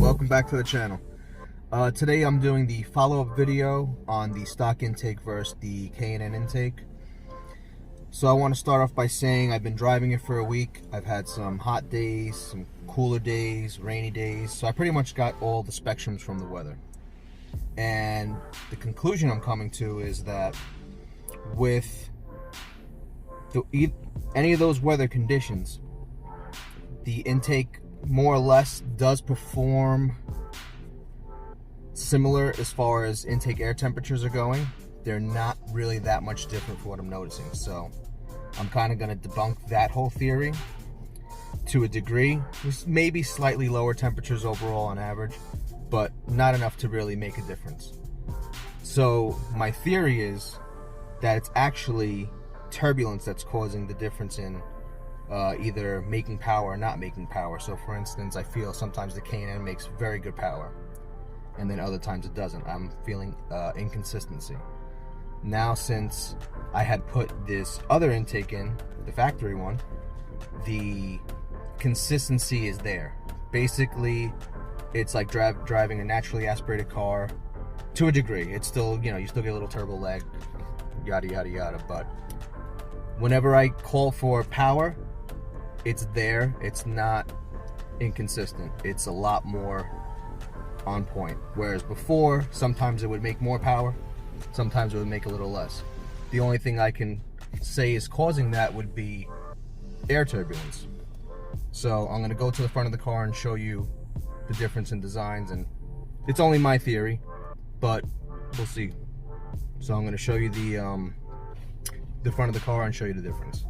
welcome back to the channel. Today I'm doing the follow-up video on the stock intake versus the K&N intake. So I want to start off by saying I've been driving it for a week. I've had some hot days, some cooler days, rainy days, so I pretty much got all the spectrums from the weather. And the conclusion I'm coming to is that with any of those weather conditions, the intake more or less does perform similar as far as intake air temperatures are going. They're not really that much different for what I'm noticing. So I'm kind of going to debunk that whole theory to a degree. There's maybe slightly lower temperatures overall on average, but not enough to really make a difference. So my theory is that it's actually turbulence that's causing the difference in either making power or not making power. So for instance, I feel sometimes the K&N makes very good power and then other times it doesn't. I'm feeling inconsistency. Now, since I had put this other intake in, the factory one, the consistency is there. Basically, it's like driving a naturally aspirated car to a degree. It's still, you still get a little turbo lag, yada yada yada, but whenever I call for power, it's there. It's not inconsistent. It's a lot more on point. Whereas before, sometimes it would make more power, sometimes it would make a little less. The only thing I can say is causing that would be air turbulence. So I'm gonna go to the front of the car and show you the difference in designs, and it's only my theory, but we'll see. So I'm gonna show you the front of the car and show you the difference.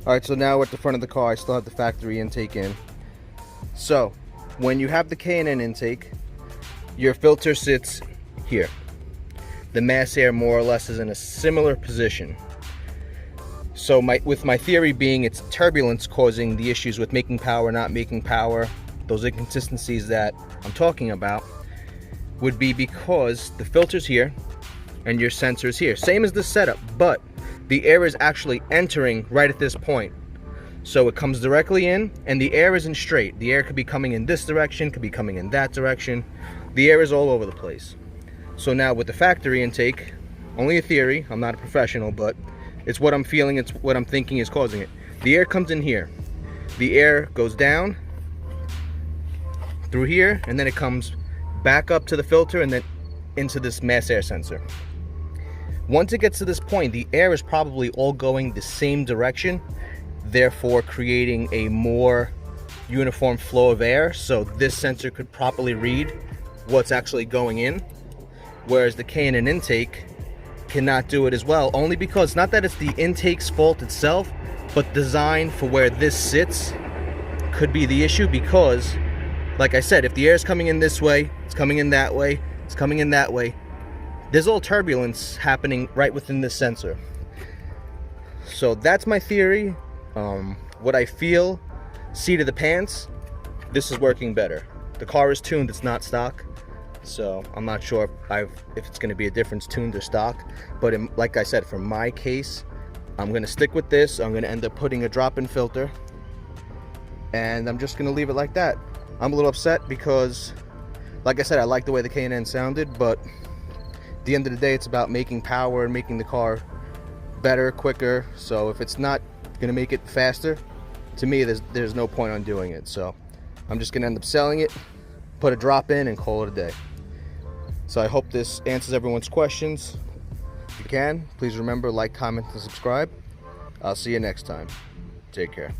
Alright, so now at the front of the car, I still have the factory intake in. So, when you have the K&N intake, your filter sits here. The mass air more or less is in a similar position. So with my theory being it's turbulence causing the issues with making power, not making power, those inconsistencies that I'm talking about, would be because the filter's here and your sensor's here. Same as the setup, but the air is actually entering right at this point. So it comes directly in and the air isn't straight. The air could be coming in this direction, could be coming in that direction. The air is all over the place. So now with the factory intake, only a theory, I'm not a professional, but it's what I'm feeling, it's what I'm thinking is causing it. The air comes in here. The air goes down through here and then it comes back up to the filter and then into this mass air sensor. Once it gets to this point, the air is probably all going the same direction, therefore creating a more uniform flow of air, so this sensor could properly read what's actually going in, whereas the K&N intake cannot do it as well, only because, not that it's the intake's fault itself, but design for where this sits could be the issue, because like I said, if the air is coming in this way, it's coming in that way, it's coming in that way, there's all turbulence happening right within this sensor. So that's my theory. What I feel, seat of the pants, this is working better. The car is tuned, it's not stock, so I'm not sure if it's going to be a difference tuned or stock, but like I said, for my case, I'm going to stick with this. I'm going to end up putting a drop-in filter, and I'm just going to leave it like that. I'm a little upset because, like I said, I like the way the K&N sounded, but at the end of the day, it's about making power and making the car better, quicker. So if it's not going to make it faster, to me, there's no point on doing it. So I'm just going to end up selling it, put a drop in, and call it a day. So I hope this answers everyone's questions. If you can, please remember, like, comment, and subscribe. I'll see you next time. Take care.